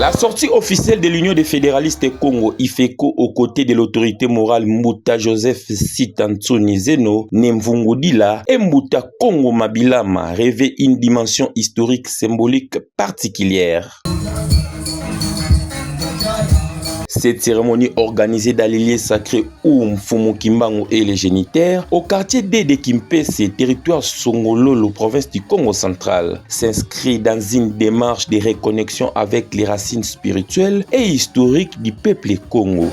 La sortie officielle de l'Union des fédéralistes Congo, IFECO, aux côtés de l'autorité morale Mbuta Joseph Sitantsoni Zeno, Nemvungudila et Mbuta Congo Mabilama revêt une dimension historique symbolique particulière. Cette cérémonie organisée dans les lieux sacrés Mfumu Kimbangu et les génitaires au quartier D de Kimpese, territoire Songololo, province du Congo central, s'inscrit dans une démarche de reconnexion avec les racines spirituelles et historiques du peuple Congo.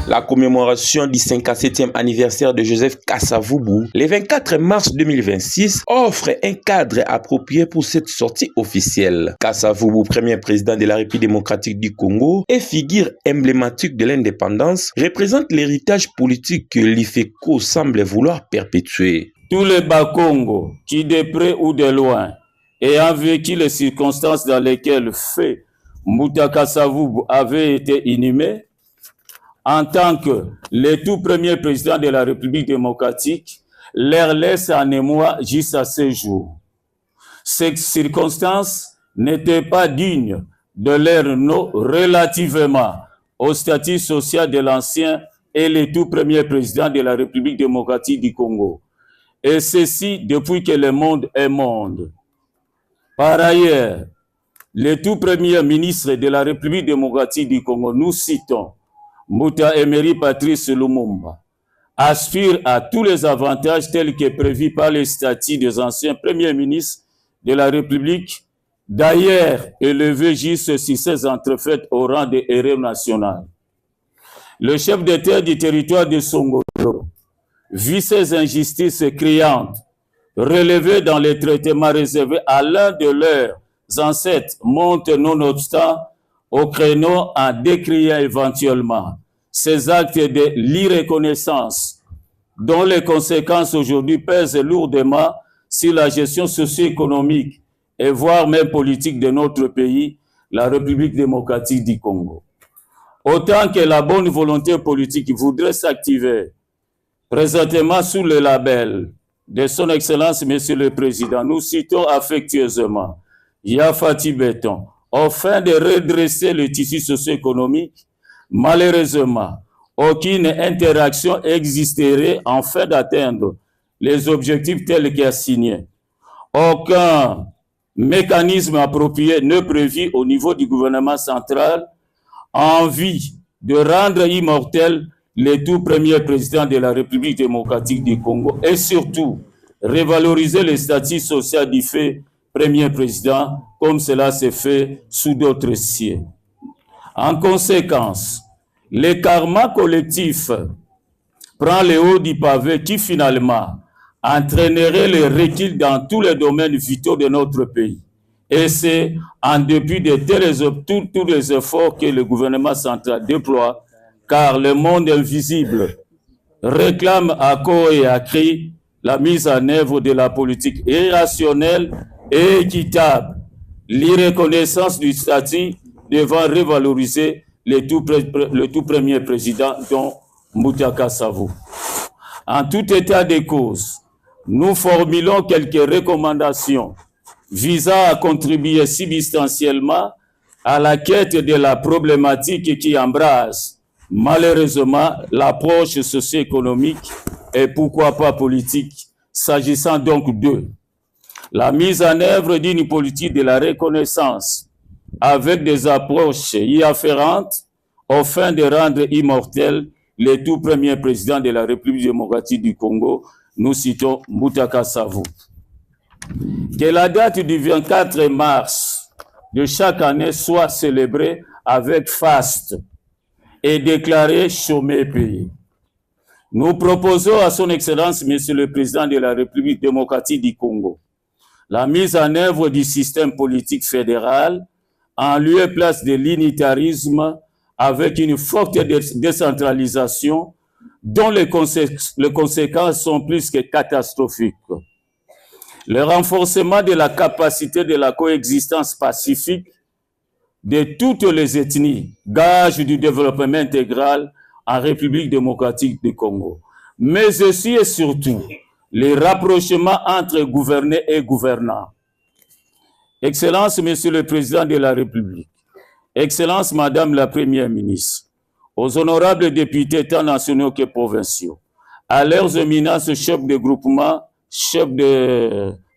La commémoration du 57e anniversaire de Joseph Kasavubu, le 24 mars 2026, offre un cadre approprié pour cette sortie officielle. Kasavubu, premier président de la République démocratique du Congo et figure emblématique de l'indépendance, représente l'héritage politique que l'IFECO semble vouloir perpétuer. Tous les Bas-Congo, qui de près ou de loin, ayant vécu les circonstances dans lesquelles Fé Mbuta Kasavubu avait été inhumé, en tant que le tout premier président de la République démocratique, leur laisse en émoi jusqu'à ce jour. Ces circonstances n'étaient pas dignes de leur nom relativement au statut social de l'ancien et le tout premier président de la République démocratique du Congo. Et ceci depuis que le monde est monde. Par ailleurs, le tout premier ministre de la République démocratique du Congo, nous citons Mbuta Emery Patrice Lumumba, aspire à tous les avantages tels que prévus par les statuts des anciens premiers ministres de la République, d'ailleurs élevé jusqu'à ces entrefaites au rang de héros national. Le chef d'État du territoire de Songolo vit ces injustices criantes relevées dans les traitements réservés à l'un de leurs ancêtres, monte nonobstant au créneau en décriant éventuellement ces actes de l'irreconnaissance dont les conséquences aujourd'hui pèsent lourdement sur la gestion socio-économique et voire même politique de notre pays, la République démocratique du Congo. Autant que la bonne volonté politique voudrait s'activer présentement sous le label de son Excellence Monsieur le Président, nous citons affectueusement Yafati Beton, afin de redresser le tissu socio-économique, malheureusement, aucune interaction existerait afin d'atteindre les objectifs tels qu'assignés. Aucun mécanisme approprié n'est prévu au niveau du gouvernement central en vue de rendre immortel le tout premier président de la République démocratique du Congo et surtout revaloriser le statut social du fait premier président, comme cela s'est fait sous d'autres cieux. En conséquence, le karma collectif prend le haut du pavé qui finalement entraînerait le recul dans tous les domaines vitaux de notre pays. Et c'est en dépit de tous les efforts que le gouvernement central déploie, car le monde invisible réclame à corps et à cri la mise en œuvre de la politique irrationnelle et équitable, l'irreconnaissance du statut devant revaloriser le tout premier président dont Mbuta Kasavubu. En tout état de cause, nous formulons quelques recommandations visant à contribuer substantiellement à la quête de la problématique qui embrasse malheureusement l'approche socio-économique et pourquoi pas politique, s'agissant donc de la mise en œuvre d'une politique de la reconnaissance avec des approches y afférentes afin de rendre immortel le tout premier président de la République démocratique du Congo, nous citons Mbuta Kasavubu. Que la date du 24 mars de chaque année soit célébrée avec faste et déclarée chômé payé. Nous proposons à son Excellence, Monsieur le Président de la République démocratique du Congo, la mise en œuvre du système politique fédéral en lieu et place de l'unitarisme avec une forte décentralisation dont les conséquences sont plus que catastrophiques. Le renforcement de la capacité de la coexistence pacifique de toutes les ethnies, gage du développement intégral en République démocratique du Congo, mais aussi et surtout les rapprochements entre gouvernés et gouvernants. Excellence, Monsieur le Président de la République, Excellence, Madame la Première ministre, aux honorables députés tant nationaux que provinciaux, à leurs éminences chefs de groupement,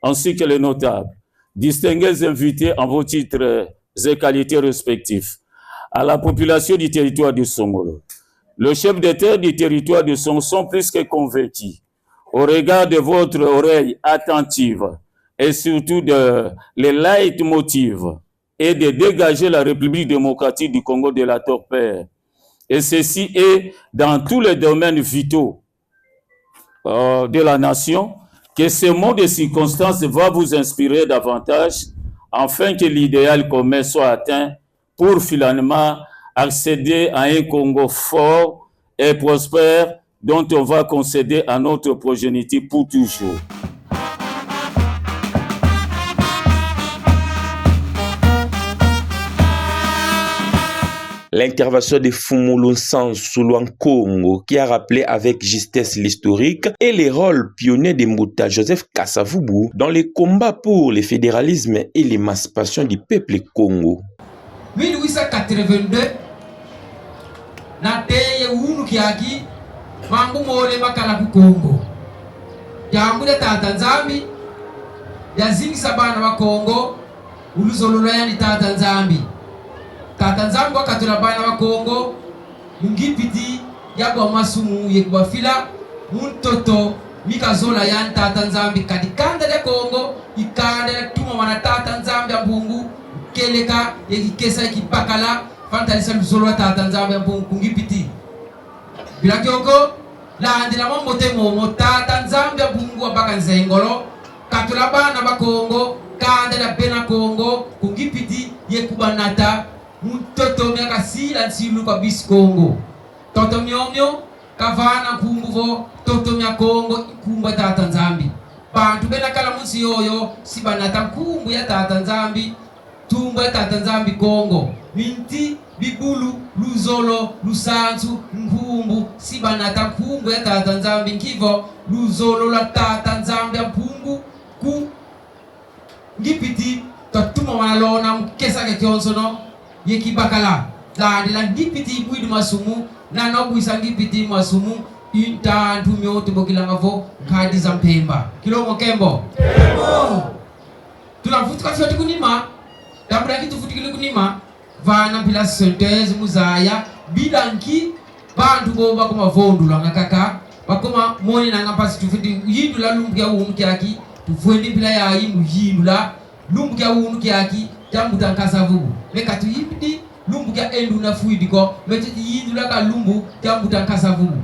ainsi que les notables, distingués invités en vos titres et qualités respectifs, à la population du territoire de Songolo. Le chef d'État du territoire de Songolo sont plus que convaincus, au regard de votre oreille attentive et surtout de les leitmotivs et de dégager la République démocratique du Congo de la torpeur. Et ceci est dans tous les domaines vitaux de la nation, que ce mot de circonstance va vous inspirer davantage afin que l'idéal commun soit atteint pour finalement accéder à un Congo fort et prospère dont on va concéder à notre progéniture pour toujours. L'intervention de Fumulu Sansoulouan Congo, qui a rappelé avec justesse l'historique et les rôles pionniers de Mbuta Joseph Kasavubu dans les combats pour le fédéralisme et l'émancipation du peuple Congo. 1882, nateye unu kiaki mambu mole makala ku Congo. Jambu de tata Nzambi, yazini sabana wa Congo, uluzololo yani tata Nzambi. Tata Nzambi wakatula bana wa Congo, mungipiti yagwa masumu yekubafila, muntoto mikazola yani tata Nzambi kadikanda de Congo, ikanda de tuma wana tata Nzambi ya mbungu, keleka yekikesa yekipakala, fantalisa luzolo tata Nzambi ya mbungu kungipiti. Bila kyoko, la andila mambote momo tata Nzambi ya mbungu wabaka nzengolo, katula bana wa Congo, kanda de bena Congo, kungipiti yekubanata, Toto miaka sila nsilu kwa bisi Congo. Toto myomyo kavana kumbuvo toto mya Congo kumba tata Nzambi. Bantu bena kala munsi yoyo sibanata kumbu ya tata Nzambi, tumba ya tata Nzambi Congo. Minti bibulu luzolo lusanzu mpungu sibanata kumbu ya tata Nzambi nkivo luzolo la tata Nzambi ya mpungu ku ngipiti tatuma wanalona mkesa ke kyonsono yeki bakala la de la ngipiti bwidu masumu na no bwisa ngipiti masumu inta ntumyo tubokila ngavo kadi za mpemba kilomo kembo tunafuti kwa foti kunima dabura kitu futi kunima vana bila synthèse muzaya bidanki bantu bo bakoma vondula ngakaka bakoma moni na ngapasi tufuti yindula lumbu ya umki aki tufuendi bila ya yindu yindula lumbu ya umki aki jambu Kasavubu mekatu yibidi lumbu kya endu na fuidiko meti yindula ka lumbu jambu Kasavubu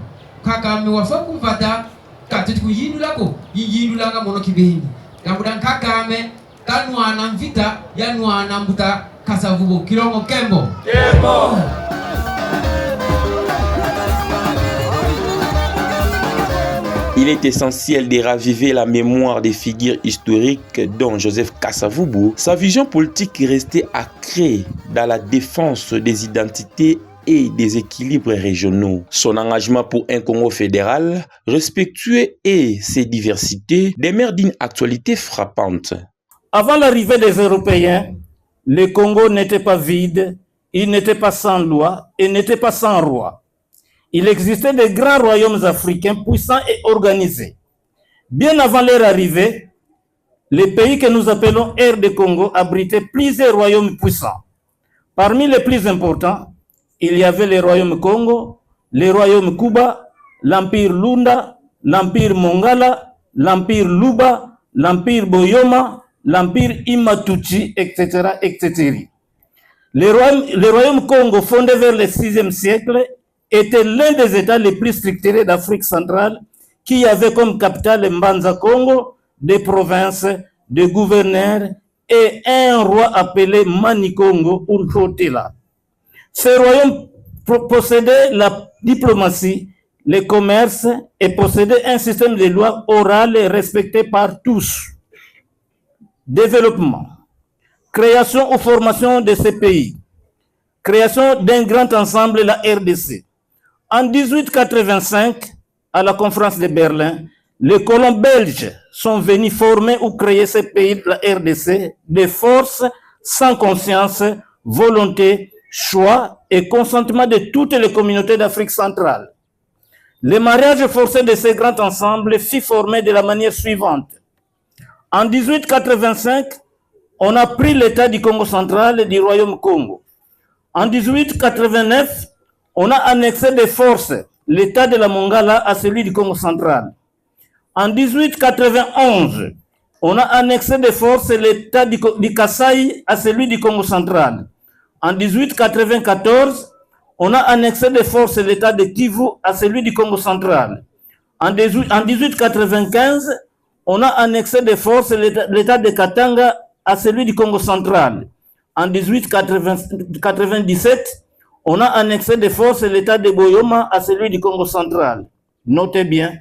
kaka mewafa kumfata katu ku yindula ko yindula nga mono kibehindi jambu kaka me kanwana mvita yanwana mbuta Kasavubu kilongo kembo Il est essentiel de raviver la mémoire des figures historiques dont Joseph Kasavubu. Sa vision politique restait ancrée dans la défense des identités et des équilibres régionaux. Son engagement pour un Congo fédéral, respectueux et ses diversités demeurent d'une actualité frappante. Avant l'arrivée des Européens, le Congo n'était pas vide, il n'était pas sans loi et n'était pas sans roi. Il existait de grands royaumes africains puissants et organisés. Bien avant leur arrivée, les pays que nous appelons Aire de Congo abritaient plusieurs royaumes puissants. Parmi les plus importants, il y avait le royaume Congo, le royaume Kuba, l'empire Lunda, l'empire Mongala, l'empire Luba, l'empire Boyoma, l'empire Imatuchi, etc., etc. Le royaume Congo, fondé vers le 6e siècle, était l'un des États les plus structurés d'Afrique centrale qui avait comme capitale Mbanza Congo, des provinces, des gouverneurs et un roi appelé Manikongo ou Totila. Ce royaume possédait la diplomatie, le commerce et possédait un système de lois orales respecté par tous. Développement, création ou formation de ces pays, création d'un grand ensemble, la RDC. En 1885, à la conférence de Berlin, les colons belges sont venus former ou créer ce pays de la RDC de force, sans conscience, volonté, choix et consentement de toutes les communautés d'Afrique centrale. Le mariage forcé de ces grands ensembles fut formé de la manière suivante. En 1885, on a pris l'État du Congo central et du Royaume Congo. En 1889, on a annexé de force l'État de la Mongala à celui du Congo central. En 1891, on a annexé de force l'État du Kasaï à celui du Congo central. En 1894, on a annexé de force l'État de Kivu à celui du Congo central. En 1895, on a annexé de force l'État de Katanga à celui du Congo central. En 1897, on a annexé de force l'État de Boyoma à celui du Congo central. Notez bien,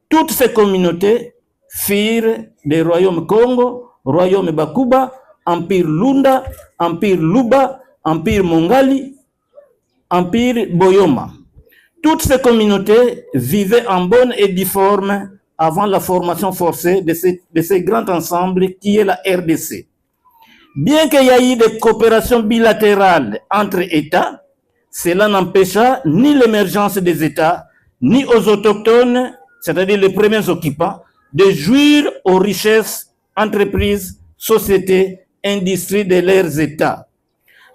toutes ces communautés firent des royaumes Congo, royaume Bakuba, empire Lunda, empire Luba, empire Mongali, empire Boyoma. Toutes ces communautés vivaient en bonne et due forme avant la formation forcée de ces grands ensembles qui est la RDC. Bien qu'il y ait eu des coopérations bilatérales entre États, cela n'empêcha ni l'émergence des États, ni aux autochtones, c'est-à-dire les premiers occupants, de jouir aux richesses, entreprises, sociétés, industries de leurs États.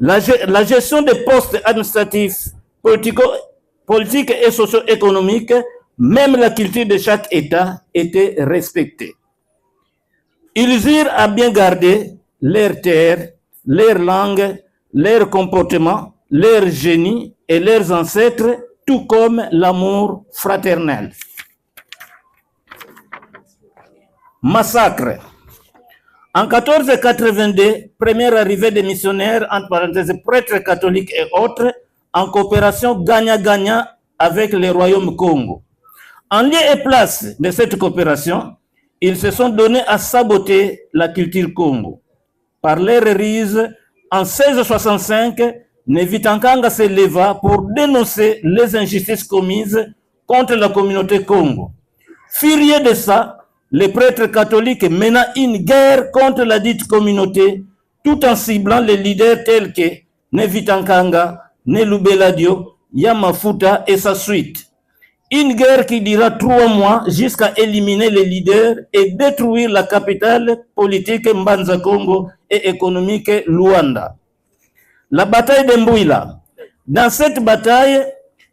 La gestion des postes administratifs, politiques et socio-économiques, même la culture de chaque État était respectée. Ils eurent à bien garder leur terre, leur langue, leur comportement, leur génie et leurs ancêtres, tout comme l'amour fraternel. Massacre. En 1482, première arrivée des missionnaires, entre parenthèses, prêtres catholiques et autres, en coopération gagnant-gagnant avec le royaume Congo. En lieu et place de cette coopération, ils se sont donnés à saboter la culture Congo. Par leur ruse, en 1665, Nevitankanga se leva pour dénoncer les injustices commises contre la communauté Congo. Furieux de ça, les prêtres catholiques mena une guerre contre la dite communauté, tout en ciblant les leaders tels que Nevitankanga, Nelubeladio, Yamafuta et sa suite. Une guerre qui dura 3 mois jusqu'à éliminer les leaders et détruire la capitale politique Mbanza Congo et économique Luanda. La bataille de Mbouila. Dans cette bataille,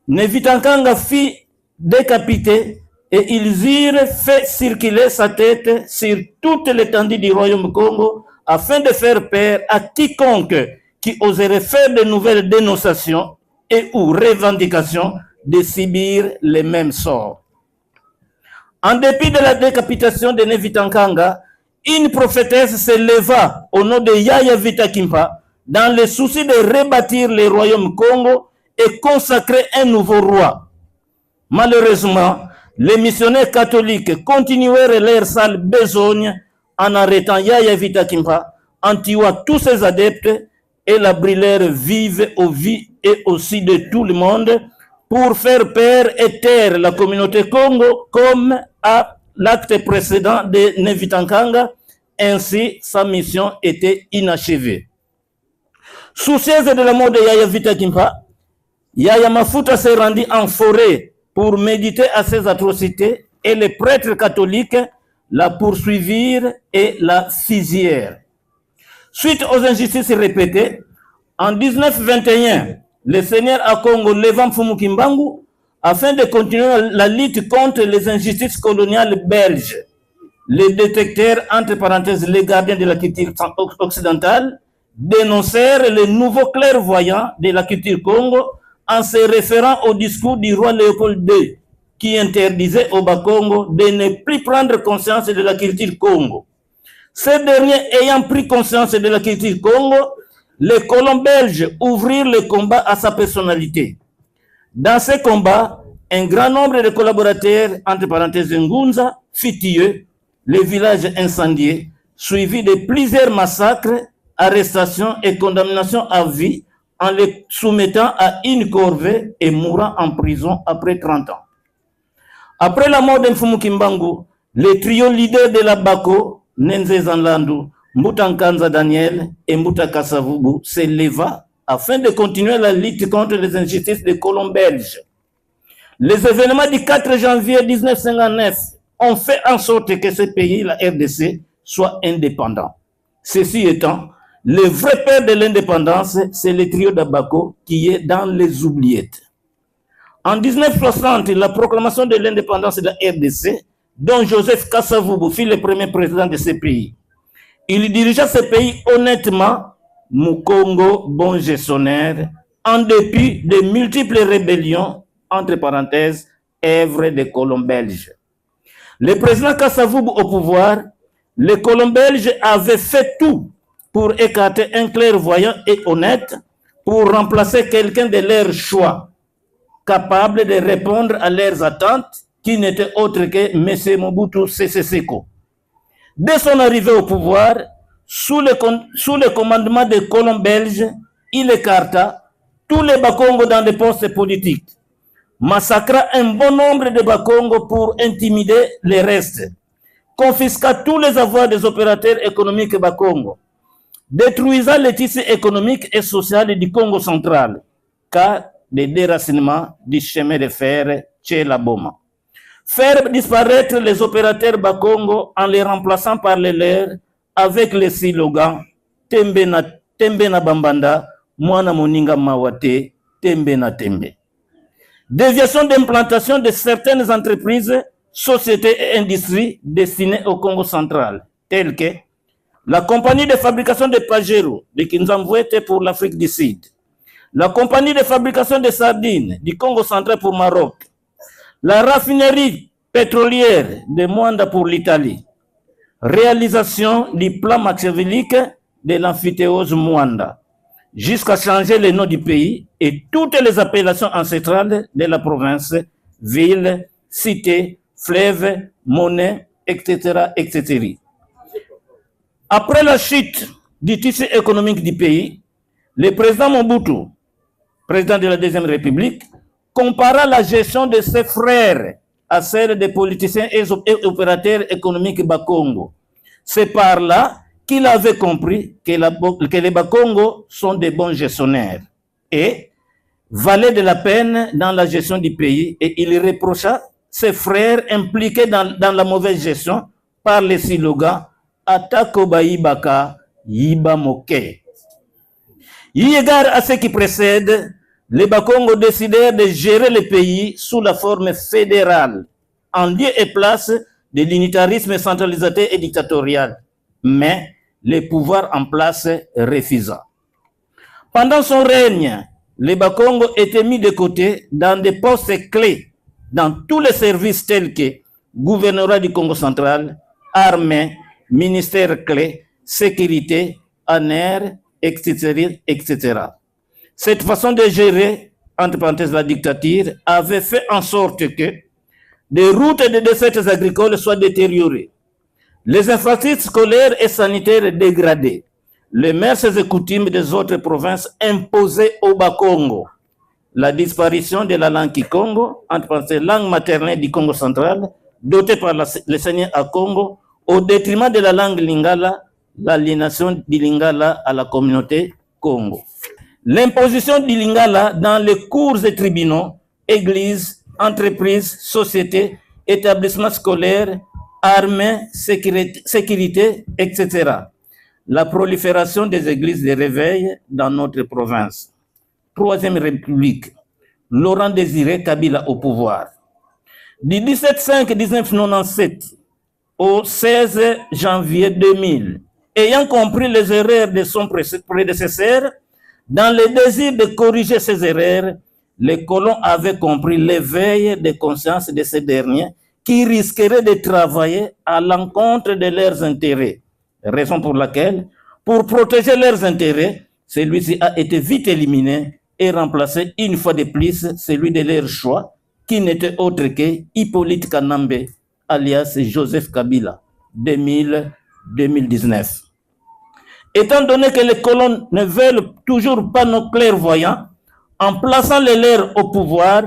Nevitankanga fut décapité et ils eurent fait circuler sa tête sur toute l'étendue du royaume Congo afin de faire peur à quiconque qui oserait faire de nouvelles dénonciations et ou revendications de subir les mêmes sorts. En dépit de la décapitation de Nevitankanga, une prophétesse se leva au nom de Yaya Vitakimpa dans le souci de rebâtir le royaume Congo et consacrer un nouveau roi. Malheureusement, les missionnaires catholiques continuèrent leur sale besogne en arrêtant Yaya Vitakimpa, en tuant tous ses adeptes et la brûlèrent vive aux vies et aussi de tout le monde pour faire peur et taire la communauté Congo comme à l'acte précédent de Nevitankanga. Ainsi, sa mission était inachevée. Soucieuse de la mort de Yaya Vitakimpa, Yaya Mafuta s'est rendu en forêt pour méditer à ces atrocités et les prêtres catholiques la poursuivirent et la fusillèrent. Suite aux injustices répétées, en 1921, le Seigneur a Congo levant Mfumukimbangu afin de continuer la lutte contre les injustices coloniales belges. Les détecteurs, entre parenthèses, les gardiens de la culture occidentale, dénoncèrent les nouveaux clairvoyants de la culture Congo en se référant au discours du roi Léopold II qui interdisait au Bas-Congo de ne plus prendre conscience de la culture Congo. Ces derniers ayant pris conscience de la culture Congo, les colons belges ouvrirent le combat à sa personnalité. Dans ces combats, un grand nombre de collaborateurs, entre parenthèses Ngunza, fut tué, les villages incendiés, suivis de plusieurs massacres, arrestations et condamnations à vie, en les soumettant à une corvée et mourant en prison après 30 ans. Après la mort d'Mfumu Kimbangu, le trio leader de la Bako, Nenze Zanlandu, Mbuta Nkanza Daniel et Mbuta Kasavubu s'éleva afin de continuer la lutte contre les injustices des colons belges. Les événements du 4 janvier 1959 ont fait en sorte que ce pays, la RDC, soit indépendant. Ceci étant, le vrai père de l'indépendance, c'est le trio d'Abako qui est dans les oubliettes. En 1960, la proclamation de l'indépendance de la RDC, dont Joseph Kasavubu fut le premier président de ce pays. Il dirigea ce pays honnêtement, Mukongo, bon gestionnaire, en dépit de multiples rébellions, entre parenthèses, œuvre des colons belges. Le président Kasavubu au pouvoir, les colons belges avaient fait tout pour écarter un clairvoyant et honnête pour remplacer quelqu'un de leur choix, capable de répondre à leurs attentes, qui n'était autre que M. Mobutu Sese Seko. Dès son arrivée au pouvoir, sous le commandement des colons belges, il écarta tous les Bakongo dans les postes politiques, massacra un bon nombre de Bakongo pour intimider les restes, confisqua tous les avoirs des opérateurs économiques Bakongo, détruisa le tissu économique et social du Congo central, car des déracinements du chemin de fer Tchelaboma. Faire disparaître les opérateurs Bakongo en les remplaçant par les leurs avec les slogans Tembe na Bambanda, Mwana Moninga Mawate, Tembe na Tembe. Déviation d'implantation de certaines entreprises, sociétés et industries destinées au Congo central, telles que la compagnie de fabrication de Pajero de Kinzamvouete pour l'Afrique du Sud, la compagnie de fabrication de sardines du Congo central pour Maroc, la raffinerie pétrolière de Mwanda pour l'Italie, réalisation du plan machiavélique de l'amphithéose Mwanda, jusqu'à changer le nom du pays et toutes les appellations ancestrales de la province, ville, cité, fleuve, monnaie, etc., etc. Après la chute du tissu économique du pays, le président Mobutu, président de la Deuxième République, compara la gestion de ses frères à celle des politiciens et opérateurs économiques Bakongo. C'est par là qu'il avait compris que les Bakongo sont des bons gestionnaires et valaient de la peine dans la gestion du pays, et il reprocha ses frères impliqués dans la mauvaise gestion par les slogans Atako Baïbaka, Yiba Moke. Eu égard à ce qui précède, les Bakongo décidèrent de gérer le pays sous la forme fédérale, en lieu et place de l'unitarisme centralisateur et dictatorial, mais le pouvoir en place refusa. Pendant son règne, les Bakongo étaient mis de côté dans des postes clés dans tous les services tels que gouvernorat du Congo central, armée, ministère clé, sécurité, ANR, etc., etc. Cette façon de gérer, entre parenthèses, la dictature, avait fait en sorte que des routes et des dessertes agricoles soient détériorées, les infrastructures scolaires et sanitaires dégradées, les mœurs et coutumes des autres provinces imposées au Bakongo, la disparition de la langue Kikongo, entre parenthèses, langue maternelle du Congo central, dotée par les seigneurs à Congo, au détriment de la langue Lingala, l'aliénation du Lingala à la communauté Congo. L'imposition du Lingala dans les cours et tribunaux, églises, entreprises, sociétés, établissements scolaires, armées, sécurité, etc. La prolifération des églises de réveil dans notre province. Troisième République, Laurent Désiré Kabila au pouvoir. Du 17/5/1997 au 16 janvier 2000, ayant compris les erreurs de son prédécesseur, dans le désir de corriger ces erreurs, les colons avaient compris l'éveil de conscience de ces derniers qui risqueraient de travailler à l'encontre de leurs intérêts. Raison pour laquelle, pour protéger leurs intérêts, celui-ci a été vite éliminé et remplacé une fois de plus celui de leur choix, qui n'était autre que Hippolyte Kanambe, alias Joseph Kabila, 2019. Étant donné que les colons ne veulent toujours pas nos clairvoyants, en plaçant les leurs au pouvoir,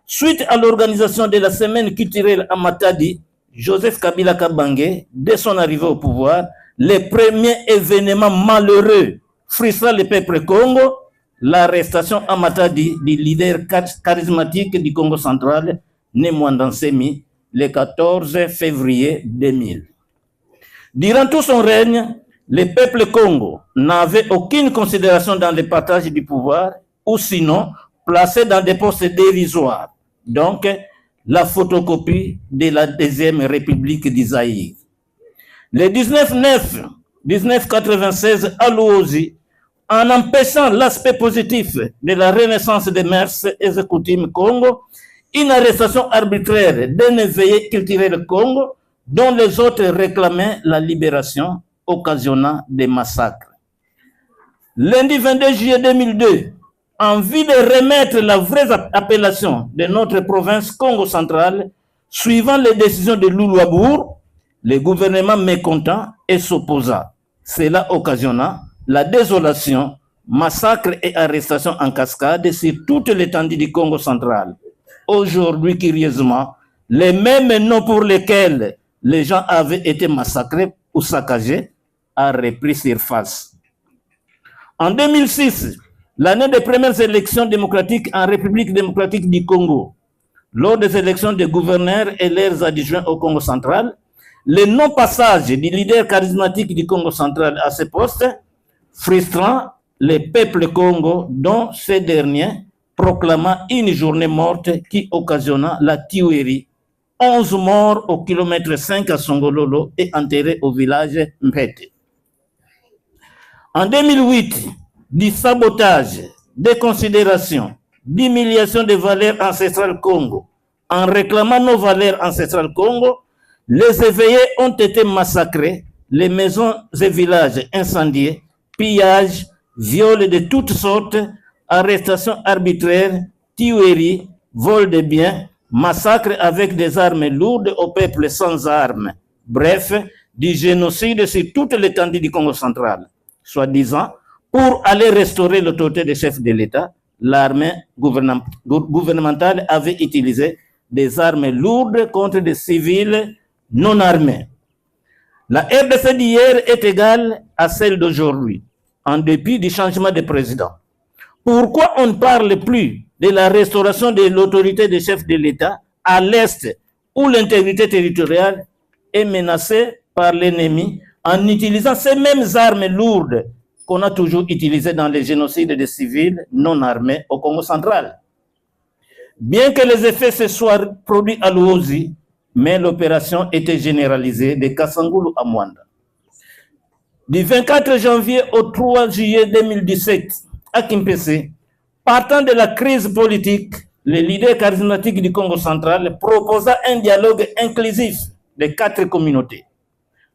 Suite à l'organisation de la semaine culturelle à Matadi, Joseph Kabila Kabange, dès son arrivée au pouvoir, les premiers événements malheureux frustrant le peuple Congo, l'arrestation à Matadi du leader charismatique du Congo central, né Mwandansemi, le 14 février 2000. Durant tout son règne, le peuple Congo n'avait aucune considération dans le partage du pouvoir, ou sinon placé dans des postes dérisoires. Donc, la photocopie de la deuxième République d'Isaïe. Le 1996 à Luozi, en empêchant l'aspect positif de la renaissance des mœurs et des coutumes Congo, une arrestation arbitraire d'un éveillé culturel Congo dont les autres réclamaient la libération, occasionnant des massacres. Lundi 22 juillet 2002, en vue de remettre la vraie appellation de notre province Congo centrale, suivant les décisions de Loulouabour, le gouvernement mécontent et s'opposa. Cela occasionna la désolation, massacres et arrestations en cascade sur toute l'étendue du Congo central. Aujourd'hui, curieusement, les mêmes noms pour lesquels les gens avaient été massacrés ou saccagés a repris surface. En 2006, l'année des premières élections démocratiques en République démocratique du Congo, lors des élections des gouverneurs et leurs adjoints au Congo central, le non-passage du leader charismatique du Congo central à ce poste, frustrant le peuple Congo, dont ces derniers proclamant une journée morte qui occasionna la tuerie. 11 morts au kilomètre 5 à Songololo et enterrés au village Mpete. En 2008, du sabotage, déconsidération, d'humiliation des valeurs ancestrales Congo. En réclamant nos valeurs ancestrales Congo, les éveillés ont été massacrés, les maisons et villages incendiés, pillages, viols de toutes sortes, arrestations arbitraires, tueries, vol de biens, massacres avec des armes lourdes au peuple sans armes. Bref, du génocide sur toute l'étendue du Congo central. Soi-disant, pour aller restaurer l'autorité des chefs de l'État, l'armée gouvernementale avait utilisé des armes lourdes contre des civils non armés. La RDC d'hier est égale à celle d'aujourd'hui, en dépit du changement de président. Pourquoi on ne parle plus de la restauration de l'autorité des chefs de l'État à l'Est, où l'intégrité territoriale est menacée par l'ennemi en utilisant ces mêmes armes lourdes qu'on a toujours utilisées dans les génocides des civils non armés au Congo central? Bien que les effets se soient produits à Luozi, mais l'opération était généralisée de Kassangoulou à Mwanda. Du 24 janvier au 3 juillet 2017, à Kimpese, partant de la crise politique, le leader charismatique du Congo central proposa un dialogue inclusif de 4 communautés.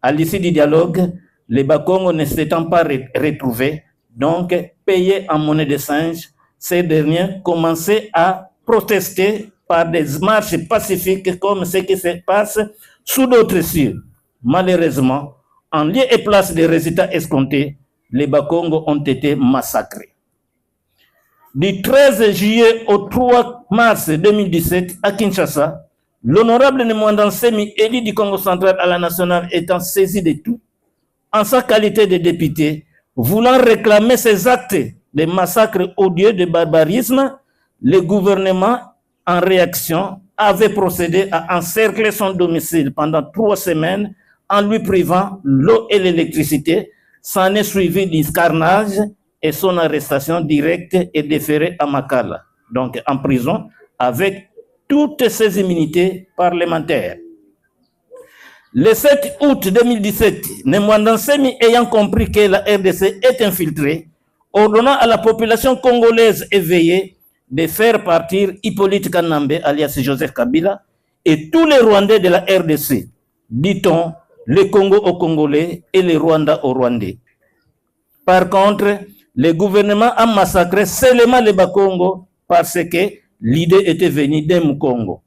À l'issue du dialogue, les Bakongo ne s'étant pas retrouvés, donc payés en monnaie de singe, ces derniers commençaient à protester par des marches pacifiques comme ce qui se passe sous d'autres cieux. Malheureusement, en lieu et place des résultats escomptés, les Bakongo ont été massacrés. Du 13 juillet au 3 mars 2017, à Kinshasa, l'honorable Mwandansemi, élu du Congo central à la nationale, étant saisi de tout, en sa qualité de député, voulant réclamer ces actes de massacre odieux de barbarisme, le gouvernement, en réaction, avait procédé à encercler son domicile pendant 3 semaines en lui privant l'eau et l'électricité. S'en est suivi du carnage et son arrestation directe et déférée à Makala, donc en prison, avec toutes ses immunités parlementaires. Le 7 août 2017, Mwandansemi ayant compris que la RDC est infiltrée, ordonnant à la population congolaise éveillée de faire partir Hippolyte Kanambe, alias Joseph Kabila, et tous les Rwandais de la RDC, dit-on, le Congo aux Congolais et les Rwandais aux Rwandais. Par contre, le gouvernement a massacré seulement les Bakongo parce que l'idée était venue des Mukongo.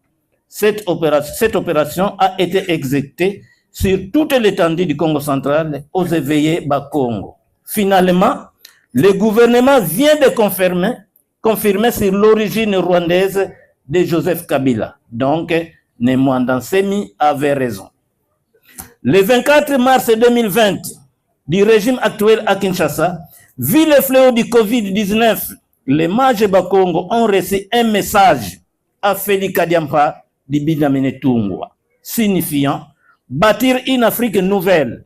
Cette opération a été exécutée sur toute l'étendue du Congo central aux éveillés Bakongo. Finalement, le gouvernement vient de confirmer sur l'origine rwandaise de Joseph Kabila. Donc, Nemwanda Nsemi avait raison. Le 24 mars 2020, du régime actuel à Kinshasa, vu le fléau du Covid-19, les mages Bakongo ont reçu un message à Félix Kadiampa d'Ibidamene Tungwa, signifiant bâtir une Afrique nouvelle.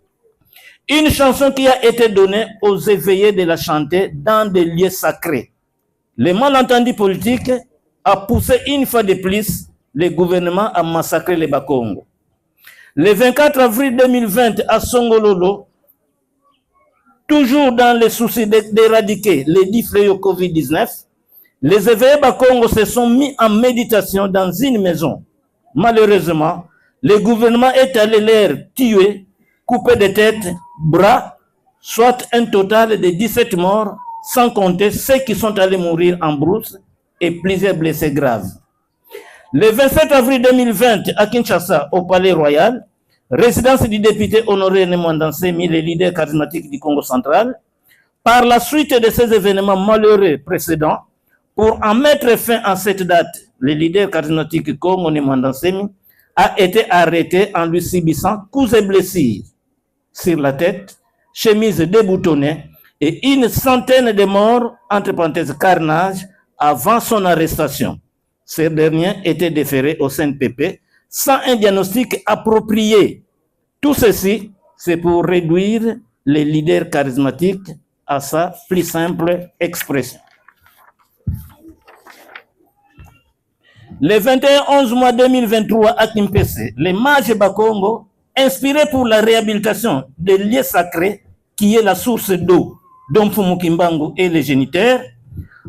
Une chanson qui a été donnée aux éveillés de la chanter dans des lieux sacrés. Le malentendu politique a poussé une fois de plus le gouvernement à massacrer les Bakongo. Le 24 avril 2020 à Songololo, toujours dans le souci d'éradiquer les 10 fléaux Covid-19, les éveillés Bakongo se sont mis en méditation dans une maison. Malheureusement, le gouvernement est allé les tuer, couper des têtes, bras, soit un total de 17 morts, sans compter ceux qui sont allés mourir en brousse et plusieurs blessés graves. Le 27 avril 2020, à Kinshasa, au Palais Royal, résidence du député Honoré Nemwanda Nsemi, le leader charismatique du Congo central, par la suite de ces événements malheureux précédents, pour en mettre fin à cette date, le leader charismatique Congo Nemwanda Nsemi a été arrêté en lui subissant coups et blessures sur la tête, chemise déboutonnée et une centaine de morts, entre parenthèses carnage, avant son arrestation. Ces derniers étaient déférés au CNPP sans un diagnostic approprié. Tout ceci, c'est pour réduire les leaders charismatiques à sa plus simple expression. Le 21-11 2023 à Kimpese, les mages Bakongo, inspirés pour la réhabilitation des lieux sacrés, qui est la source d'eau d'Omfumukimbangu et les géniteurs,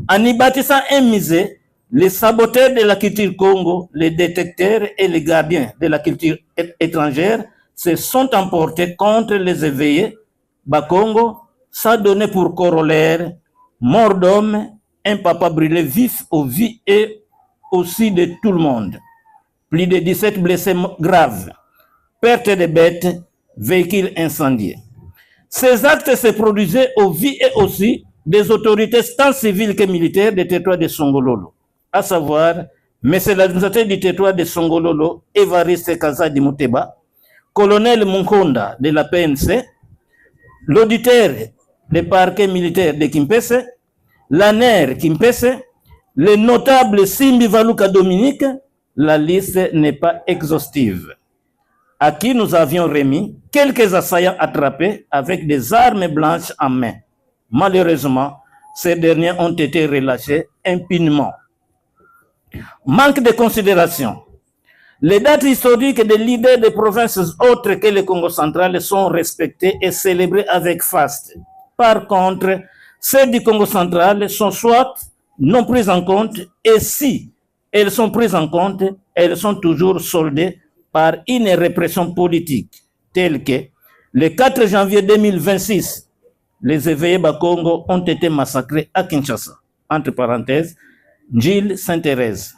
en y bâtissant un musée, les saboteurs de la culture Congo, les détecteurs et les gardiens de la culture étrangère se sont emportés contre les éveillés Bakongo, ça donnait pour corollaire mort d'homme, un papa brûlé vif aux vies et aussi de tout le monde. Plus de 17 blessés graves, perte de bêtes, véhicules incendiés. Ces actes se produisaient aux vies et aussi des autorités tant civiles que militaires des territoires de Songololo, à savoir M. l'administrateur du territoire de Songololo, Évariste Kazadi Mouteba, colonel Munkonda de la PNC, l'auditeur des parquets militaires de Kimpese, l'ANER Kimpese, le notable Simbi Valuka Dominique, la liste n'est pas exhaustive, à qui nous avions remis quelques assaillants attrapés avec des armes blanches en main. Malheureusement, ces derniers ont été relâchés impunément. Manque de considération. Les dates historiques des leaders des provinces autres que le Congo central sont respectées et célébrées avec faste. Par contre, celles du Congo central sont soit non prises en compte, et si elles sont prises en compte, elles sont toujours soldées par une répression politique, telle que le 4 janvier 2026, les éveillés Bakongo ont été massacrés à Kinshasa, entre parenthèses, Gilles Sainte-Thérèse.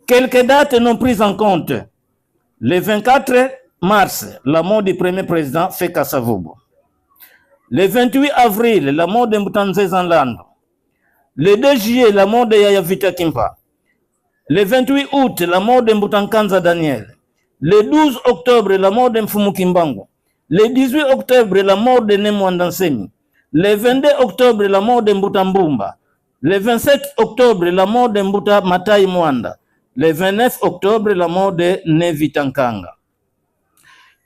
Quelques dates non prises en compte. Le 24 mars, la mort du premier président Feka Savubu. Le 28 avril, la mort de Mbutanze Zanlando. Le 2 juillet, la mort de Yaya Vita Kimpa. Le 28 août, la mort de Mbutankanza Daniel. Le 12 octobre, la mort de Mfumu Kimbangu. Le 18 octobre, la mort de Nemwanda Nsemi. Le 22 octobre, la mort de Mbuta Mbumba. Le 27 octobre, la mort de Mbuta Matai Mwanda. Le 29 octobre, la mort de Nevi Tankanga.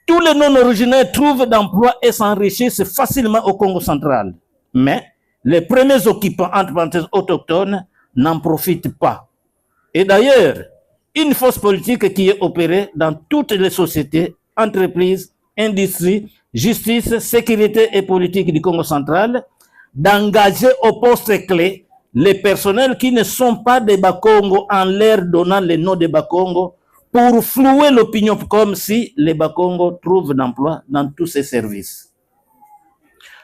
Tous les non-originaires trouvent d'emploi et s'enrichissent facilement au Congo central. Mais les premiers occupants, entre parenthèses autochtones, n'en profitent pas. Et d'ailleurs, une force politique qui est opérée dans toutes les sociétés, entreprises, industries, justice, sécurité et politique du Congo central, d'engager au poste clé les personnels qui ne sont pas des Bakongo en leur donnant le nom de Bakongo pour flouer l'opinion comme si les Bakongo trouvent d'emploi dans tous ces services.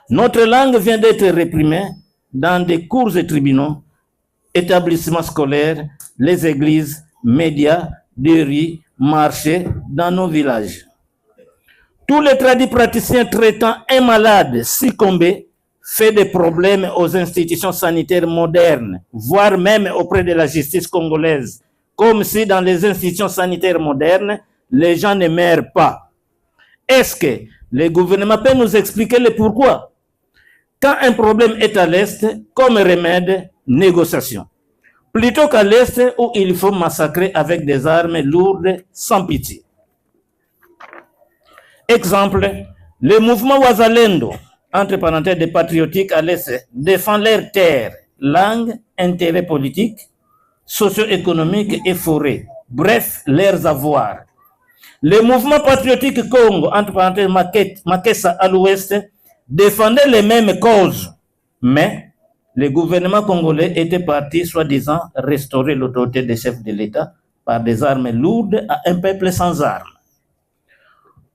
Notre langue vient d'être réprimée dans des cours et tribunaux, établissements scolaires, les églises, médias, des rues, marchés, dans nos villages. Tous les tradis praticiens traitant un malade succombé fait des problèmes aux institutions sanitaires modernes, voire même auprès de la justice congolaise, comme si dans les institutions sanitaires modernes, les gens ne meurent pas. Est-ce que le gouvernement peut nous expliquer le pourquoi? Quand un problème est à l'Est, comme remède, négociation. Plutôt qu'à l'Est où il faut massacrer avec des armes lourdes sans pitié. Exemple, le mouvement Wazalendo, entre parenthèses des patriotiques à l'Est, défend leurs terres, langues, intérêts politiques, socio-économiques et forêts, bref, leurs avoirs. Le mouvement patriotique Congo, entre parenthèses Makessa à l'ouest, défendait les mêmes causes, mais le gouvernement congolais était parti, soi-disant, restaurer l'autorité des chefs de l'État par des armes lourdes à un peuple sans armes.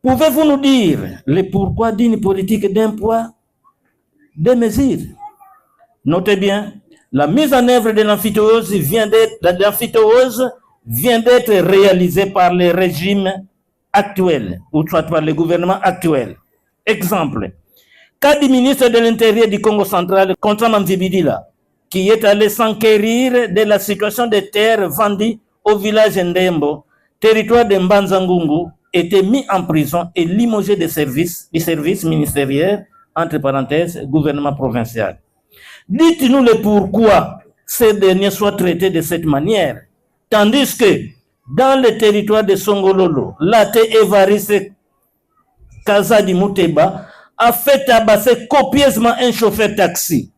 Pouvez-vous nous dire le pourquoi d'une politique d'un poids, deux mesures? Notez bien, la mise en œuvre de l'amphithéose vient d'être réalisée par les régimes actuels, ou soit par le gouvernement actuel. Exemple, cas du ministre de l'Intérieur du Congo central, Constant Mvibidila, qui est allé s'enquérir de la situation des terres vendues au village Ndembo, territoire de Mbanzangungu, était mis en prison et limogé du service ministériel, entre parenthèses, gouvernement provincial. Dites-nous le pourquoi ces derniers soient traités de cette manière, tandis que dans le territoire de Songololo, Laté Évariste Kazadi Mouteba a fait tabasser copieusement un chauffeur taxi.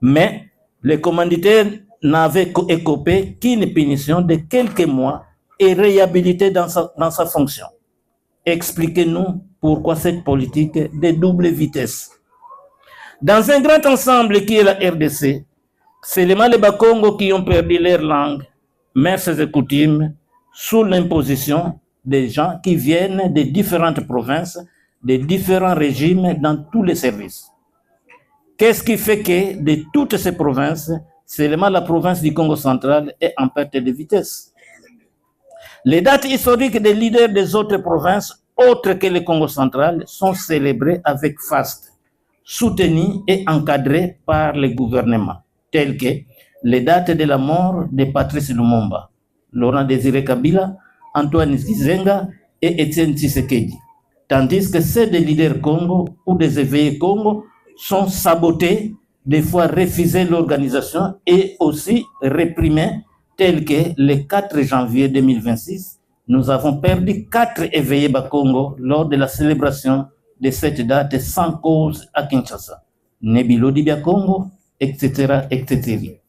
Mais le commanditaire n'avait écopé qu'une punition de quelques mois et réhabilité dans sa fonction. Expliquez-nous pourquoi cette politique de double vitesse. Dans un grand ensemble qui est la RDC, c'est les Maleba Congo qui ont perdu leur langue, mœurs et coutumes, sous l'imposition des gens qui viennent de différentes provinces, de différents régimes dans tous les services. Qu'est-ce qui fait que de toutes ces provinces, seulement la province du Congo central est en perte de vitesse? Les dates historiques des leaders des autres provinces, autres que le Congo central, sont célébrées avec faste, soutenues et encadrées par le gouvernement, telles que les dates de la mort de Patrice Lumumba, Laurent Désiré Kabila, Antoine Gizenga et Étienne Tshisekedi. Tandis que ceux des leaders Congo ou des éveillés Congo sont sabotés, des fois refusés l'organisation et aussi réprimés, tels que le 4 janvier 2026, nous avons perdu 4 éveillés Bakongo lors de la célébration de cette date sans cause à Kinshasa. Nebilo Dibia Congo, etc., etc.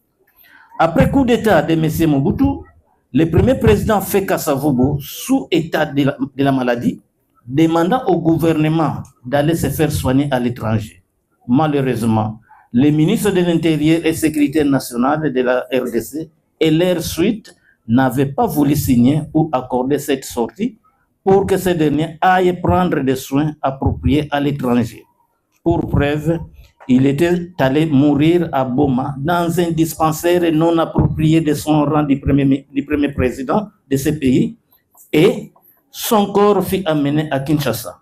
Après coup d'État de M. Mobutu, le premier président Feka Savubu, sous état de la maladie, demanda au gouvernement d'aller se faire soigner à l'étranger. Malheureusement, les ministres de l'Intérieur et Sécurité nationale de la RDC et leur suite n'avaient pas voulu signer ou accorder cette sortie pour que ces derniers aillent prendre des soins appropriés à l'étranger. Pour preuve, il était allé mourir à Boma dans un dispensaire non approprié de son rang du premier président de ce pays et son corps fut amené à Kinshasa.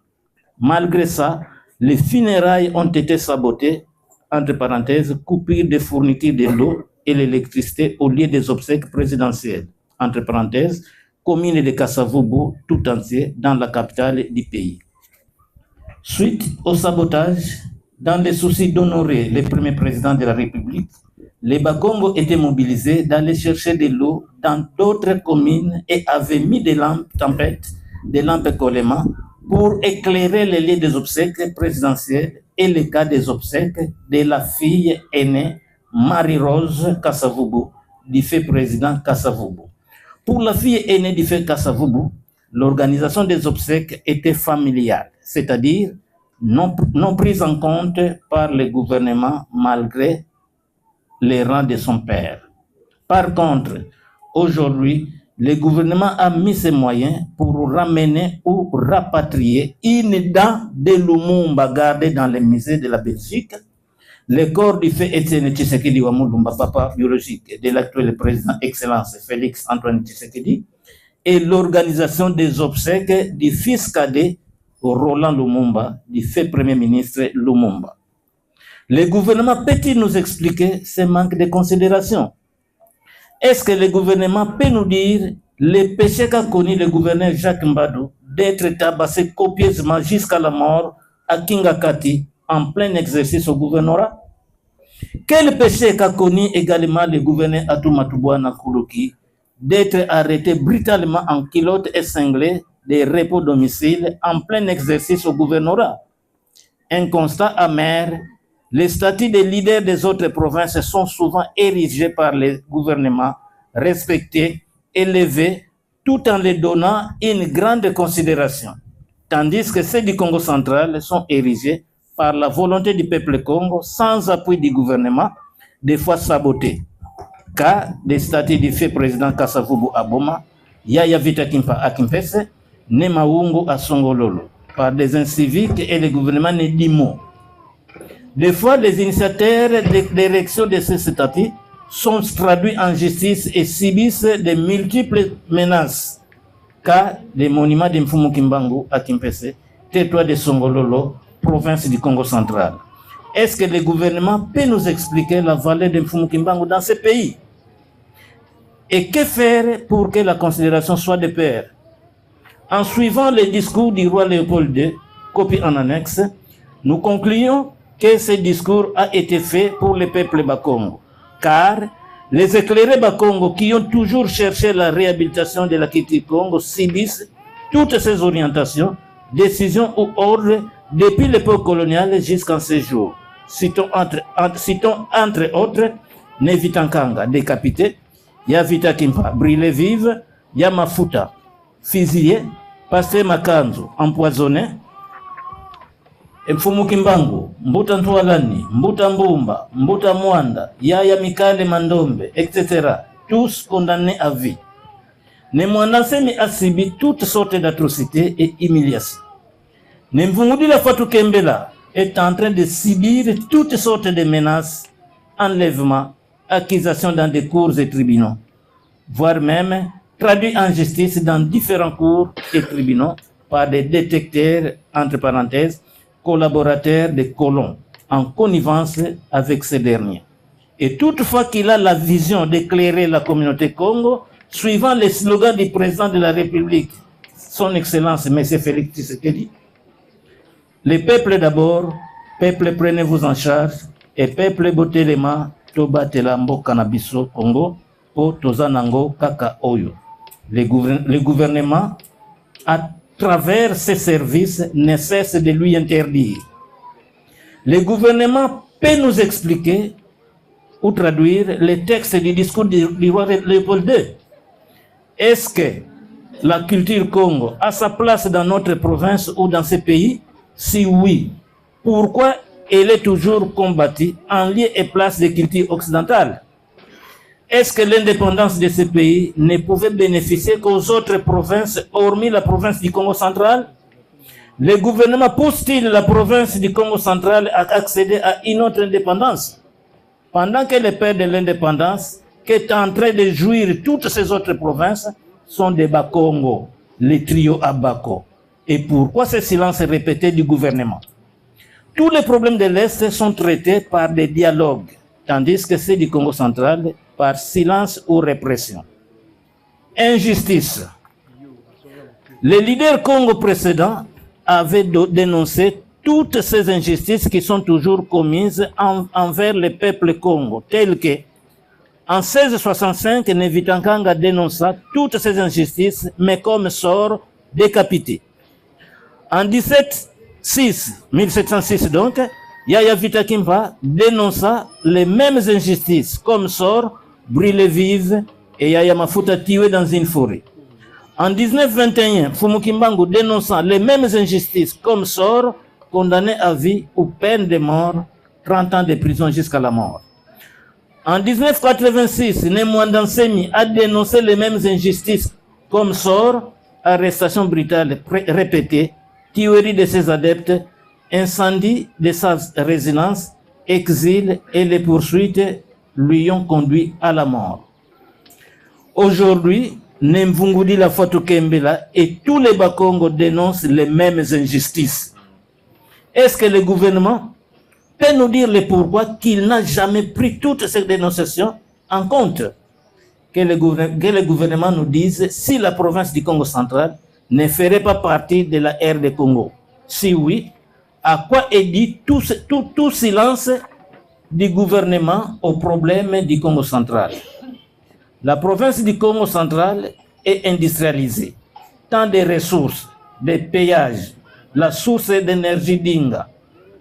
Malgré ça, les funérailles ont été sabotées, entre parenthèses, coupure de fourniture de l'eau et l'électricité au lieu des obsèques présidentielles, entre parenthèses, commune de Kasavubu tout entier dans la capitale du pays. Suite au sabotage, dans le souci d'honorer le premier président de la République, les Bakongo étaient mobilisés d'aller chercher de l'eau dans d'autres communes et avaient mis des lampes tempêtes, des lampes coléma pour éclairer les lieux des obsèques présidentielles et le cas des obsèques de la fille aînée Marie-Rose Kasavubu, du fait président Kasavubu. Pour la fille aînée du fait Kasavubu, l'organisation des obsèques était familiale, c'est-à-dire non prise en compte par le gouvernement malgré les rangs de son père. Par contre, aujourd'hui, le gouvernement a mis ses moyens pour ramener ou rapatrier une dent de Lumumba gardée dans les musées de la Belgique, le corps du fait Étienne Tshisekedi Wamulumba, papa biologique de l'actuel président Excellence Félix Antoine Tshisekedi, et l'organisation des obsèques du fils cadet Roland Lumumba, du fait Premier ministre Lumumba. Le gouvernement peut-il nous expliquer ce manque de considération? Est-ce que le gouvernement peut nous dire le péché qu'a connu le gouverneur Jacques Mbadou d'être tabassé copieusement jusqu'à la mort à Kingakati en plein exercice au gouvernorat? Quel péché qu'a connu également le gouverneur Atoumatoubouana Koulouki d'être arrêté brutalement en culotte et cinglé des repos domicile en plein exercice au gouvernorat? Un constat amer, les statuts des leaders des autres provinces sont souvent érigés par les gouvernements, respectés, élevés, tout en les donnant une grande considération, tandis que ceux du Congo central sont érigés par la volonté du peuple Congo sans appui du gouvernement, des fois sabotés. Cas des statuts du fait président Kasavubu Aboma, Yaya Vita Kimpa à Kimpese, Nemaungu à Songololo, par des inciviques et le gouvernement ne dit mot. Des fois, les initiateurs d'érection de ces statuts sont traduits en justice et subissent de multiples menaces. Cas des monuments de Mfumu Kimbangu à Kimpese, territoire de Songololo, province du Congo central. Est-ce que le gouvernement peut nous expliquer la valeur de Mfumu Kimbangu dans ce pays? Et que faire pour que la considération soit de pair? En suivant le discours du roi Léopold II, copie en annexe, nous concluons que ce discours a été fait pour le peuple Bakongo, car les éclairés Bakongo qui ont toujours cherché la réhabilitation de la Kiti Congo subissent toutes ces orientations, décisions ou ordres depuis l'époque coloniale jusqu'en ce jour. Citons entre autres Nevitankanga, décapité, Yavita Kimpa, brûlé vive, Yamafuta, fusillé, Pasteur Makanzu, empoisonné, Mfumu Kimbangu, Mbuta Ntwalani, Mbuta Mbumba, Mbuta Mwanda, Yaya Mikale Mandombe, etc., tous condamnés à vie. Nemwanasemi a subi toutes sortes d'atrocités et humiliations. Nemvungudila Fatou Kembela est en train de subir toutes sortes de menaces, enlèvements, accusations dans des cours et tribunaux, voire même traduit en justice dans différents cours et tribunaux par des détecteurs, entre parenthèses, collaborateurs des colons, en connivence avec ces derniers. Et toutefois qu'il a la vision d'éclairer la communauté Congo, suivant les slogans du président de la République, son Excellence M. Félix Tshisekedi, le peuple d'abord, peuple prenez-vous en charge, et peuple botelema, toba telambo canabiso Congo, po tozanango kaka oyo. Le gouvernement, à travers ses services, ne cesse de lui interdire. Le gouvernement peut nous expliquer ou traduire les textes du discours du roi Léopold II. Est-ce que la culture Congo a sa place dans notre province ou dans ce pays? Si oui, pourquoi elle est toujours combattue en lieu et place des cultures occidentales? Est-ce que l'indépendance de ce pays ne pouvait bénéficier qu'aux autres provinces, hormis la province du Congo central? Le gouvernement pousse-t-il la province du Congo central à accéder à une autre indépendance? Pendant que les pères de l'indépendance, qui est en train de jouir toutes ces autres provinces, sont des Bakongo, les trios à Bako. Et pourquoi ce silence répété du gouvernement? Tous les problèmes de l'Est sont traités par des dialogues, tandis que ceux du Congo central, par silence ou répression. Injustice. Les leaders Congo précédents avaient dénoncé toutes ces injustices qui sont toujours commises envers le peuple Congo, telles que, en 1665, Nevitankanga dénonça toutes ces injustices, mais comme sort décapité. En 1706 donc, Yaya Vita Kimpa dénonça les mêmes injustices, comme sort brûlé vive et Yaya Mafuta tué dans une forêt. En 1921, Mfumu Kimbangu dénonçant les mêmes injustices, comme sort condamné à vie ou peine de mort, 30 ans de prison jusqu'à la mort. En 1986, Nemwanda Nsemi a dénoncé les mêmes injustices, comme sort, arrestation brutale répétée, tuerie de ses adeptes, incendie de sa résidence, exil et les poursuites lui ont conduit à la mort. Aujourd'hui, Nemvungudila Fatou Kembela et tous les Bakongo dénoncent les mêmes injustices. Est-ce que le gouvernement peut nous dire le pourquoi qu'il n'a jamais pris toutes ces dénonciations en compte? que le gouvernement nous dise si la province du Congo central ne ferait pas partie de la ère du Congo. Si oui, à quoi est dit tout silence du gouvernement au problème du Congo central? La province du Congo central est industrialisée. Tant des ressources, des péages, la source d'énergie d'Inga.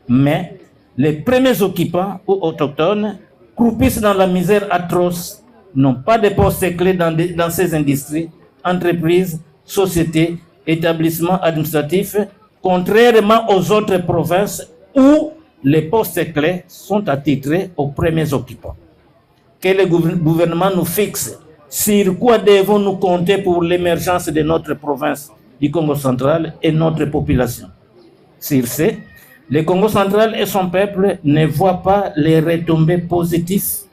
Mais les premiers occupants ou autochtones croupissent dans la misère atroce, n'ont pas de postes clés dans ces industries, entreprises, sociétés, établissements administratifs, contrairement aux autres provinces où les postes clés sont attitrés aux premiers occupants. Que le gouvernement nous fixe sur quoi devons-nous compter pour l'émergence de notre province du Congo central et notre population. Sur ce, le Congo central et son peuple ne voient pas les retombées positives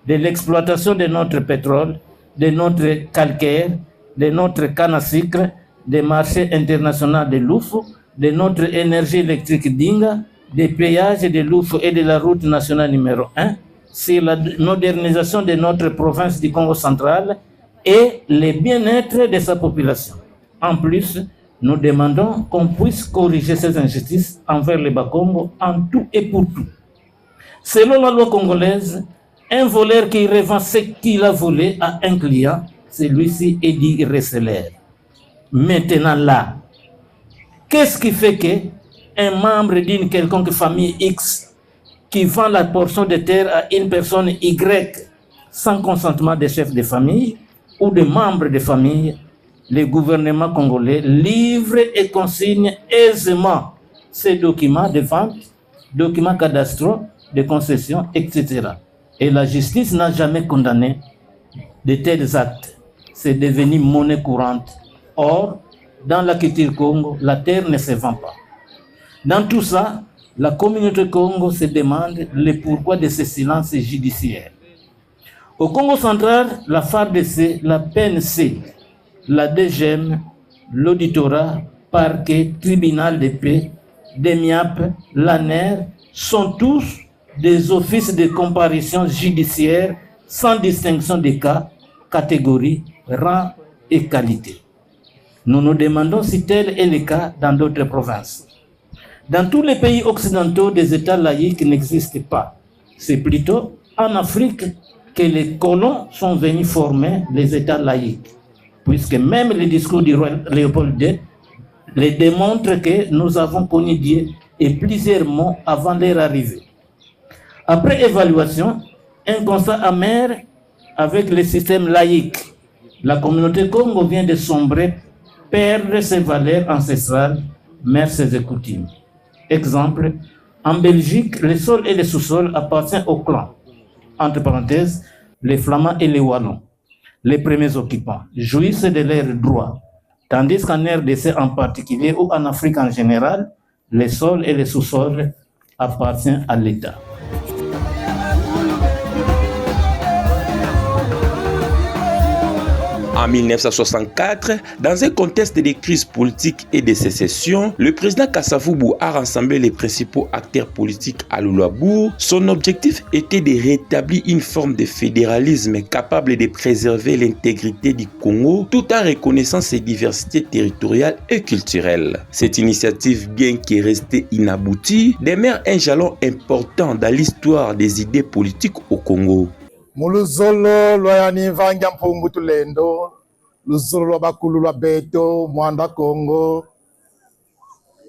de l'exploitation de notre pétrole, de notre calcaire, de notre canne à sucre, des marchés internationaux de l'Oufou, de notre énergie électrique d'Inga, des péages de l'Oufou et de la route nationale numéro 1, sur la modernisation de notre province du Congo central et le bien-être de sa population. En plus, nous demandons qu'on puisse corriger ces injustices envers les Bakongo en tout et pour tout. Selon la loi congolaise, un voleur qui revend ce qu'il a volé à un client, celui-ci est dit receleur. Maintenant là, qu'est-ce qui fait qu'un membre d'une quelconque famille X qui vend la portion de terre à une personne Y sans consentement des chefs de famille ou des membres de famille, le gouvernement congolais livre et consigne aisément ces documents de vente, documents cadastraux, de concession, etc. Et la justice n'a jamais condamné de tels actes. C'est devenu monnaie courante. Or, dans la culture Congo, la terre ne se vend pas. Dans tout ça, la communauté Congo se demande le pourquoi de ce silence judiciaire. Au Congo central, la FARDC, la PNC, la DGM, l'auditorat, parquet, tribunal de paix, DEMIAP, l'ANER sont tous des offices de comparution judiciaire sans distinction de cas, catégorie, rang et qualité. Nous nous demandons si tel est le cas dans d'autres provinces. Dans tous les pays occidentaux, des États laïcs n'existent pas. C'est plutôt en Afrique que les colons sont venus former les États laïcs, puisque même le discours du roi Léopold II les démontre que nous avons connu Dieu et plusieurs mots avant leur arrivée. Après évaluation, un constat amer avec le système laïque. La communauté Congo vient de sombrer, perdre ses valeurs ancestrales, mœurs et coutumes. Exemple, en Belgique, le sol et le sous-sol appartiennent aux clans, entre parenthèses, les Flamands et les Wallons. Les premiers occupants jouissent de leurs droits, tandis qu'en RDC en particulier ou en Afrique en général, les sols et les sous-sols appartiennent à l'État. En 1964, dans un contexte de crise politique et de sécession, le président Kasavubu a rassemblé les principaux acteurs politiques à Lualaba. Son objectif était de rétablir une forme de fédéralisme capable de préserver l'intégrité du Congo tout en reconnaissant ses diversités territoriales et culturelles. Cette initiative, bien qu'elle restée inaboutie, demeure un jalon important dans l'histoire des idées politiques au Congo. Muluzolo loyani vanga mpungu tulendo luzolo lwa bakulu lwa beto mwanda Congo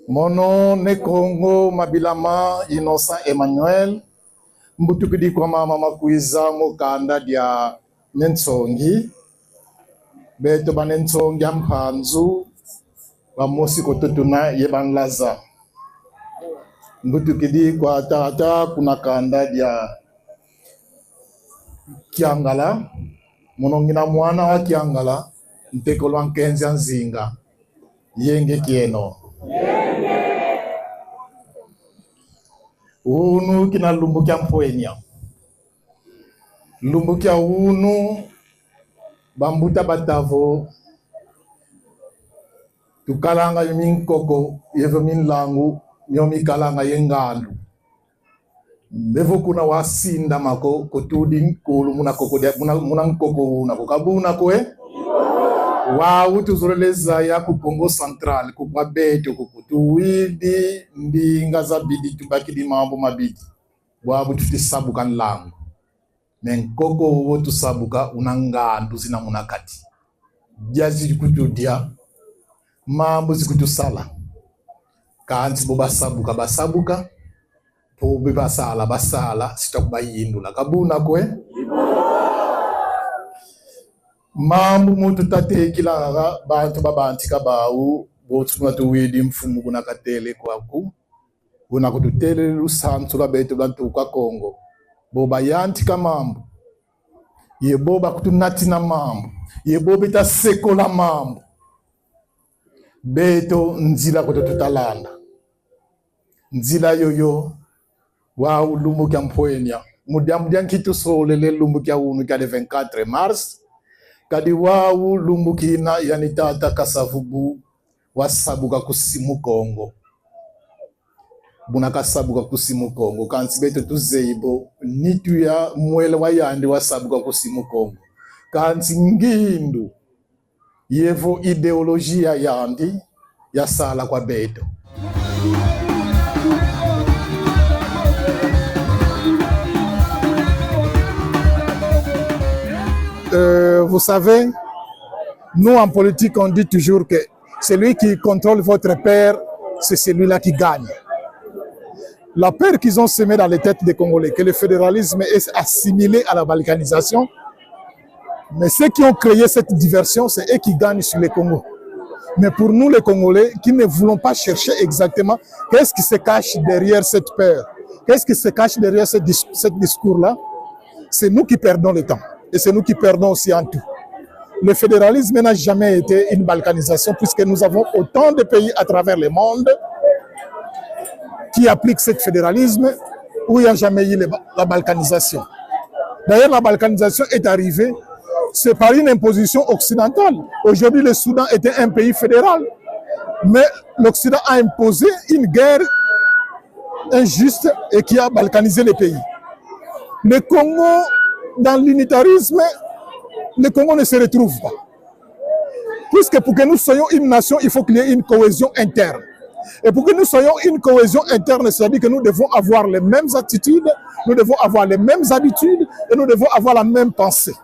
mono ne Congo mabilama Innocent Emmanuel mbutukidi kwa mama makuiza mukanda dia nensongi beto banensongi ampanzu ba mosi kotutuna yebanlaza mbutukidi kwa tata kuna kanda dia Kiangala, monongina mwana wa Kiangala, ntekolo ankenzi anzinga, yenge kieno. Unu kina lumbukia mpoenya. Lumbukia unu, bambuta batavo, tukalanga yumin koko, yevo min langu, nyomi kalanga yengalu. Bevo kuna wasinda mako kotudi kulu muna nkoko na kokabuna kwe. Wa utuzoreleza ya ku Congo Central ku Babeto ku Kutuwidi ndinga za bidi tubaki di mambo mabidi. Wa bututi sabuka nlango. Menkoko wotu sabuka unanga nduzina munakati. Diazi kutudia mambo zikutusala. Kanzi boba sabuka basabuka. Pobe basala sitakubayindu na kabuna kwe. Mambo mutu tate kila bantu babantika bawu botu matu wedi mfumu kuna katele kwaku kuna kututele lusantu kabeto bantu kwa Kongo boba yantika mambo ye boba kutunati na mambo ye boba ita sekola mambo beto nzila koto tutalanda nzila yoyo wa lumbu kya mpoenya mudiam kitu solele lumbu kya unu kya le 24 mars kadi wawu lumbukina yani tata Kasavubu wasabuka kusimu Kongo buna kasabuka kusimu Kongo kansi beto tuzeibo nitu ya mwele wa yandi wasabuka kusimu Kongo kansi ngindu yevo ideolojia yandi ya sala kwa beto. Vous savez, nous en politique, on dit toujours que celui qui contrôle votre père, c'est celui-là qui gagne. La peur qu'ils ont semée dans les têtes des Congolais, que le fédéralisme est assimilé à la balkanisation, mais ceux qui ont créé cette diversion, c'est eux qui gagnent sur les Congos. Mais pour nous, les Congolais, qui ne voulons pas chercher exactement qu'est-ce qui se cache derrière cette peur, qu'est-ce qui se cache derrière ce discours-là, c'est nous qui perdons le temps. Et c'est nous qui perdons aussi en tout. Le fédéralisme n'a jamais été une balkanisation puisque nous avons autant de pays à travers le monde qui appliquent ce fédéralisme où il n'y a jamais eu la balkanisation. D'ailleurs, la balkanisation est arrivée, c'est par une imposition occidentale. Aujourd'hui, le Soudan était un pays fédéral, mais l'Occident a imposé une guerre injuste et qui a balkanisé les pays. Le Congo, dans l'unitarisme, le Congo ne se retrouve pas. Puisque pour que nous soyons une nation, il faut qu'il y ait une cohésion interne. Et pour que nous soyons une cohésion interne, c'est-à-dire que nous devons avoir les mêmes attitudes, nous devons avoir les mêmes habitudes et nous devons avoir la même pensée.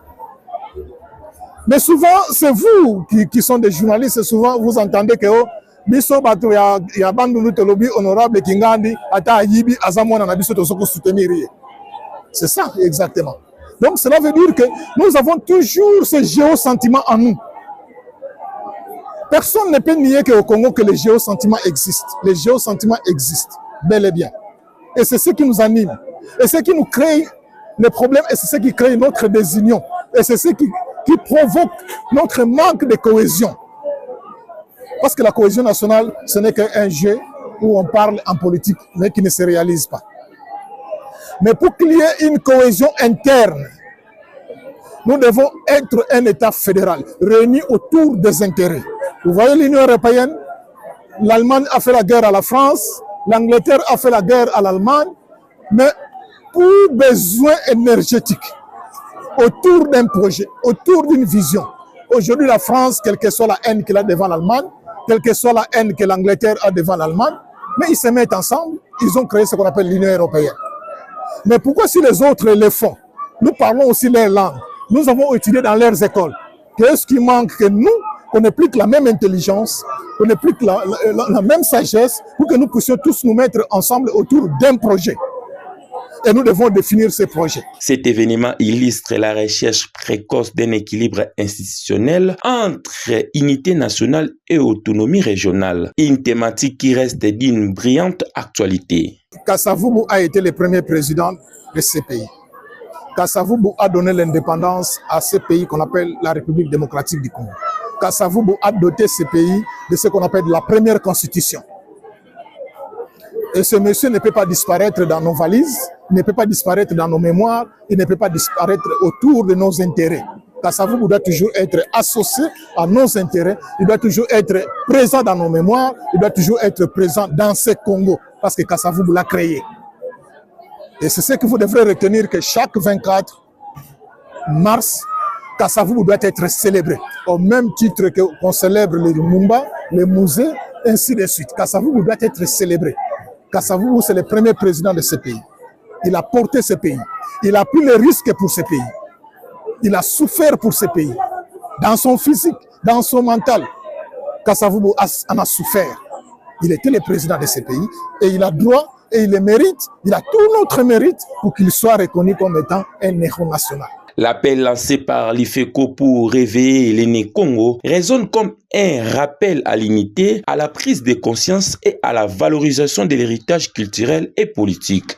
Mais souvent, c'est vous qui sont des journalistes, et souvent vous entendez que biso bato ya bandu nutelobi honorable Kingandi ata yibi azamona na biso tosoko soutenir. C'est ça exactement. Donc cela veut dire que nous avons toujours ce géosentiment en nous. Personne ne peut nier qu'au Congo que le géosentiment existe. Le géosentiment existe, bel et bien. Et c'est ce qui nous anime. Et c'est ce qui nous crée les problèmes, et c'est ce qui crée notre désunion. Et c'est ce qui provoque notre manque de cohésion. Parce que la cohésion nationale, ce n'est qu'un jeu où on parle en politique, mais qui ne se réalise pas. Mais pour qu'il y ait une cohésion interne, nous devons être un État fédéral, réuni autour des intérêts. Vous voyez l'Union européenne, l'Allemagne a fait la guerre à la France, l'Angleterre a fait la guerre à l'Allemagne, mais pour besoin énergétique, autour d'un projet, autour d'une vision. Aujourd'hui, la France, quelle que soit la haine qu'elle a devant l'Allemagne, quelle que soit la haine que l'Angleterre a devant l'Allemagne, mais ils se mettent ensemble, ils ont créé ce qu'on appelle l'Union européenne. Mais pourquoi si les autres le font? Nous parlons aussi leur langue. Nous avons étudié dans leurs écoles. Qu'est-ce qui manque que nous, qu'on ait plus que la même intelligence, qu'on ait plus que la même sagesse, pour que nous puissions tous nous mettre ensemble autour d'un projet. Et nous devons définir ces projets. Cet événement illustre la recherche précoce d'un équilibre institutionnel entre unité nationale et autonomie régionale. Une thématique qui reste d'une brillante actualité. Kasavubu a été le premier président de ce pays. Kasavubu a donné l'indépendance à ce pays qu'on appelle la République démocratique du Congo. Kasavubu a doté ce pays de ce qu'on appelle la première constitution. Et ce monsieur ne peut pas disparaître dans nos valises, il ne peut pas disparaître dans nos mémoires, il ne peut pas disparaître autour de nos intérêts. Kasavubu doit toujours être associé à nos intérêts, il doit toujours être présent dans nos mémoires, il doit toujours être présent dans ce Congo, parce que Kasavubu l'a créé. Et c'est ce que vous devrez retenir, que chaque 24 mars, Kasavubu doit être célébré. Au même titre qu'on célèbre les Lumumba, les musées, ainsi de suite. Kasavubu doit être célébré. Kasavubu, c'est le premier président de ce pays. Il a porté ce pays. Il a pris les risques pour ce pays. Il a souffert pour ce pays. Dans son physique, dans son mental, Kasavubu en a souffert. Il était le président de ce pays et il a droit et il le mérite, il a tout notre mérite pour qu'il soit reconnu comme étant un héros national. L'appel lancé par l'IFECO pour réveiller l'aîné Congo résonne comme un rappel à l'unité, à la prise de conscience et à la valorisation de l'héritage culturel et politique.